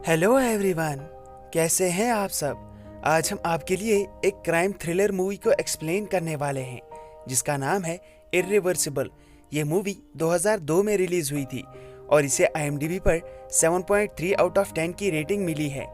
Hello everyone, कैसे हैं आप सब। आज हम आपके लिए एक क्राइम थ्रिलर मूवी को एक्सप्लेन करने वाले हैं जिसका नाम है इर्रिवर्सिबल। ये मूवी 2002 में रिलीज हुई थी और इसे IMDb पर 7.3 आउट ऑफ 10 की रेटिंग मिली है।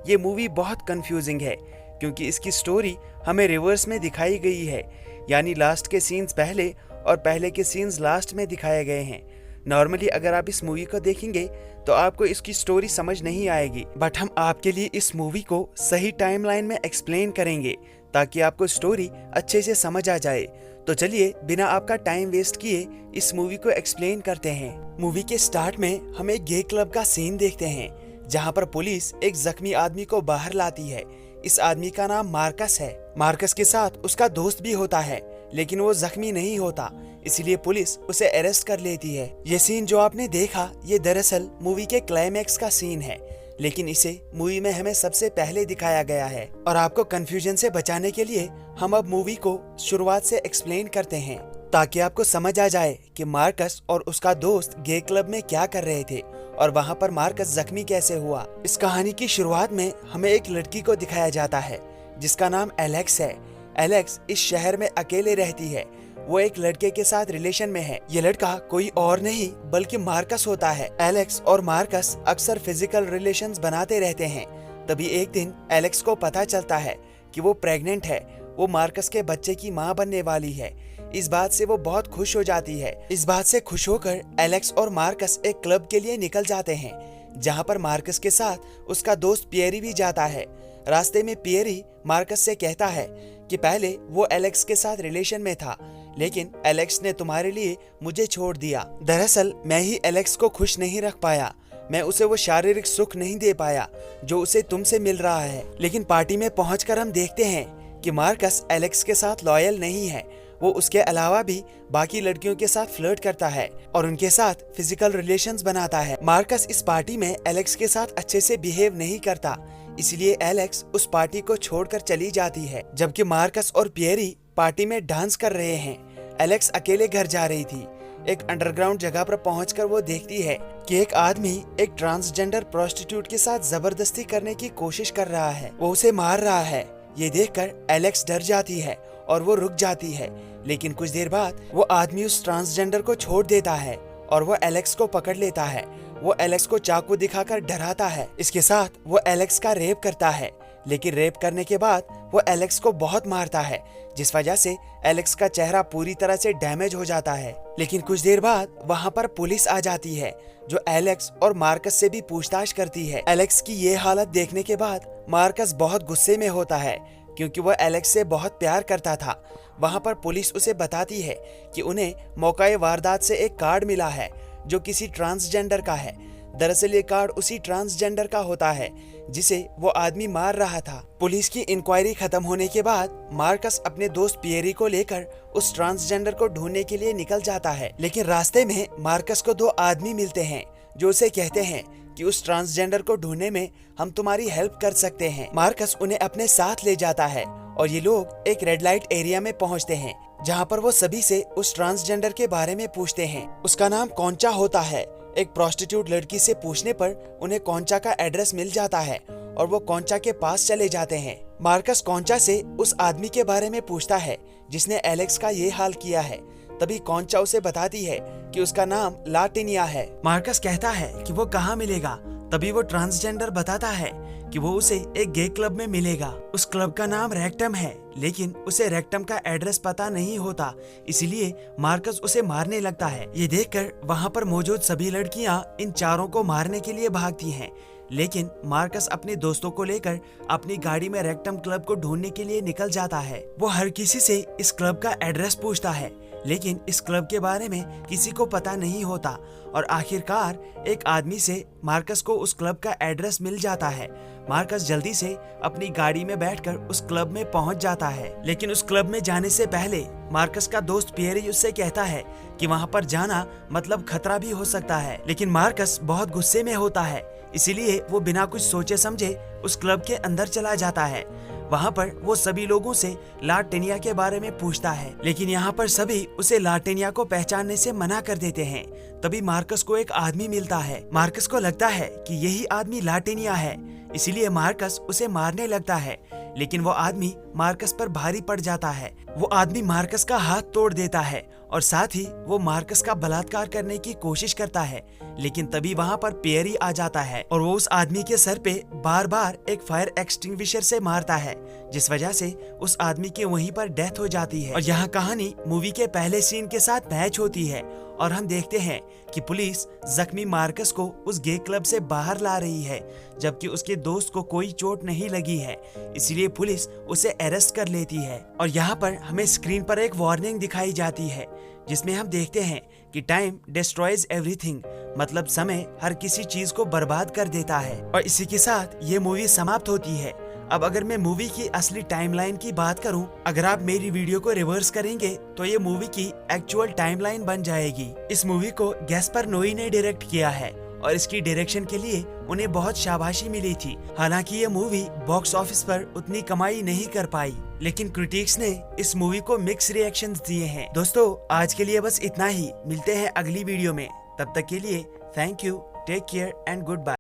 ये मूवी बहुत कंफ्यूजिंग है क्योंकि इसकी स्टोरी हमें रिवर्स में दिखाई गई है, यानी लास्ट के सीन्स पहले और पहले के सीन्स लास्ट में दिखाए गए हैं। नॉर्मली अगर आप इस मूवी को देखेंगे तो आपको इसकी स्टोरी समझ नहीं आएगी, बट हम आपके लिए इस मूवी को सही टाइमलाइन में एक्सप्लेन करेंगे ताकि आपको स्टोरी अच्छे से समझ आ जाए। तो चलिए बिना आपका टाइम वेस्ट किए इस मूवी को एक्सप्लेन करते हैं। मूवी के स्टार्ट में हम एक गे क्लब का सीन देखते हैं जहां पर पुलिस एक जख्मी आदमी को बाहर लाती है। इस आदमी का नाम मार्कस है। मार्कस के साथ उसका दोस्त भी होता है, लेकिन वो जख्मी नहीं होता, इसलिए पुलिस उसे अरेस्ट कर लेती है। ये सीन जो आपने देखा ये दरअसल मूवी के क्लाइमैक्स का सीन है, लेकिन इसे मूवी में हमें सबसे पहले दिखाया गया है। और आपको कंफ्यूजन से बचाने के लिए हम अब मूवी को शुरुआत से एक्सप्लेन करते हैं ताकि आपको समझ आ जाए कि मार्कस और उसका दोस्त गे क्लब में क्या कर रहे थे और वहाँ पर मार्कस जख्मी कैसे हुआ। इस कहानी की शुरुआत में हमें एक लड़की को दिखाया जाता है जिसका नाम एलेक्स है। एलेक्स इस शहर में अकेले रहती है। वो एक लड़के के साथ रिलेशन में है। ये लड़का कोई और नहीं बल्कि मार्कस होता है। एलेक्स और मार्कस अक्सर फिजिकल रिलेशंस बनाते रहते हैं। तभी एक दिन एलेक्स को पता चलता है कि वो प्रेग्नेंट है। वो मार्कस के बच्चे की माँ बनने वाली है। इस बात से वो बहुत खुश हो जाती है। इस बात से खुश होकर एलेक्स और मार्कस एक क्लब के लिए निकल जाते हैं जहाँ पर मार्कस के साथ उसका दोस्त पियरी भी जाता है। रास्ते में पियरी मार्कस से कहता है कि पहले वो एलेक्स के साथ रिलेशन में था, लेकिन एलेक्स ने तुम्हारे लिए मुझे छोड़ दिया। दरअसल मैं ही एलेक्स को खुश नहीं रख पाया। मैं उसे वो शारीरिक सुख नहीं दे पाया जो उसे तुमसे मिल रहा है। लेकिन पार्टी में पहुंचकर हम देखते हैं कि मार्कस एलेक्स के साथ लॉयल नहीं है। वो उसके अलावा भी बाकी लड़कियों के साथ फ्लर्ट करता है और उनके साथ फिजिकल रिलेशंस बनाता है। मार्कस इस पार्टी में एलेक्स के साथ अच्छे से बिहेव नहीं करता, इसलिए एलेक्स उस पार्टी को छोड़कर चली जाती है। जबकि मार्कस और पियरी पार्टी में डांस कर रहे हैं, एलेक्स अकेले घर जा रही थी। एक अंडरग्राउंड जगह पर पहुंचकर वो देखती है कि एक आदमी एक ट्रांसजेंडर प्रोस्टिट्यूट के साथ जबरदस्ती करने की कोशिश कर रहा है। वो उसे मार रहा है। ये देखकर एलेक्स डर जाती है और वो रुक जाती है, लेकिन कुछ देर बाद वो आदमी उस ट्रांसजेंडर को छोड़ देता है और वो एलेक्स को पकड़ लेता है। वो एलेक्स को चाकू दिखाकर डराता है। इसके साथ वो एलेक्स का रेप करता है, लेकिन रेप करने के बाद वो एलेक्स को बहुत मारता है, जिस वजह से एलेक्स का चेहरा पूरी तरह से डैमेज हो जाता है। लेकिन कुछ देर बाद वहाँ पर पुलिस आ जाती है जो एलेक्स और मार्कस से भी पूछताछ करती है। एलेक्स की ये हालत देखने के बाद मार्कस बहुत गुस्से में होता है क्योंकि वो एलेक्स से बहुत प्यार करता था। वहाँ पर पुलिस उसे बताती है कि उन्हें मौकाए वारदात से एक कार्ड मिला है जो किसी ट्रांसजेंडर का है। दरअसल ये कार्ड उसी ट्रांसजेंडर का होता है जिसे वो आदमी मार रहा था। पुलिस की इंक्वायरी खत्म होने के बाद मार्कस अपने दोस्त पियरी को लेकर उस ट्रांसजेंडर को ढूंढने के लिए निकल जाता है। लेकिन रास्ते में मार्कस को दो आदमी मिलते हैं जो उसे कहते हैं कि उस ट्रांसजेंडर को ढूंढने में हम तुम्हारी हेल्प कर सकते हैं। मार्कस उन्हें अपने साथ ले जाता है और ये लोग एक रेड लाइट एरिया में पहुंचते हैं जहां पर वो सभी से उस ट्रांसजेंडर के बारे में पूछते हैं। उसका नाम कौंचा होता है। एक प्रोस्टिट्यूट लड़की से पूछने पर उन्हें कौंचा का एड्रेस मिल जाता है और वो कौंचा के पास चले जाते हैं। मार्कस कौंचा से उस आदमी के बारे में पूछता है जिसने एलेक्स का ये हाल किया है। तभी कौंचा उसे बताती है कि उसका नाम लाटिनिया है। मार्कस कहता है कि वो कहाँ मिलेगा। तभी वो ट्रांसजेंडर बताता है कि वो उसे एक गे क्लब में मिलेगा। उस क्लब का नाम रेक्टम है, लेकिन उसे रेक्टम का एड्रेस पता नहीं होता, इसलिए मार्कस उसे मारने लगता है। ये देखकर वहाँ पर मौजूद सभी लड़कियाँ इन चारों को मारने के लिए भागती हैं, लेकिन मार्कस अपने दोस्तों को लेकर अपनी गाड़ी में रेक्टम क्लब को ढूंढने के लिए निकल जाता है। वो हर किसी से इस क्लब का एड्रेस पूछता है, लेकिन इस क्लब के बारे में किसी को पता नहीं होता और आखिरकार एक आदमी से मार्कस को उस क्लब का एड्रेस मिल जाता है। मार्कस जल्दी से अपनी गाड़ी में बैठकर उस क्लब में पहुंच जाता है, लेकिन उस क्लब में जाने से पहले मार्कस का दोस्त पियरी उससे कहता है कि वहां पर जाना मतलब खतरा भी हो सकता है। लेकिन मार्कस बहुत गुस्से में होता है, इसीलिए वो बिना कुछ सोचे समझे उस क्लब के अंदर चला जाता है। वहाँ पर वो सभी लोगों से लाटेनिया के बारे में पूछता है, लेकिन यहाँ पर सभी उसे लाटेनिया को पहचानने से मना कर देते हैं। तभी मार्कस को एक आदमी मिलता है। मार्कस को लगता है कि यही आदमी लाटेनिया है, इसीलिए मार्कस उसे मारने लगता है, लेकिन वो आदमी मार्कस पर भारी पड़ जाता है। वो आदमी मार्कस का हाथ तोड़ देता है और साथ ही वो मार्कस का बलात्कार करने की कोशिश करता है, लेकिन तभी वहाँ पर पियरी आ जाता है और वो उस आदमी के सर पे बार बार एक फायर एक्सटिंग्विशर से मारता है, जिस वजह से उस आदमी की वहीं पर डेथ हो जाती है। और यहाँ कहानी मूवी के पहले सीन के साथ मैच होती है और हम देखते हैं कि पुलिस जख्मी मार्कस को उस गे क्लब से बाहर ला रही है, जबकि उसके दोस्त को कोई चोट नहीं लगी है, इसलिए पुलिस उसे अरेस्ट कर लेती है। और यहाँ पर हमें स्क्रीन पर एक वार्निंग दिखाई जाती है, जिसमें हम देखते हैं कि टाइम डिस्ट्रॉयज एवरीथिंग, मतलब समय हर किसी चीज को बर्बाद कर देता है। और इसी के साथ ये मूवी समाप्त होती है। अब अगर मैं मूवी की असली टाइमलाइन की बात करूं, अगर आप मेरी वीडियो को रिवर्स करेंगे तो ये मूवी की एक्चुअल टाइमलाइन बन जाएगी। इस मूवी को गैस्पर नोई ने डायरेक्ट किया है और इसकी डायरेक्शन के लिए उन्हें बहुत शाबाशी मिली थी। हालांकि ये मूवी बॉक्स ऑफिस पर उतनी कमाई नहीं कर पाई, लेकिन क्रिटिक्स ने इस मूवी को मिक्स रिएक्शंस दिए हैं। दोस्तों, आज के लिए बस इतना ही। मिलते हैं अगली वीडियो में, तब तक के लिए thank you, take care and good bye.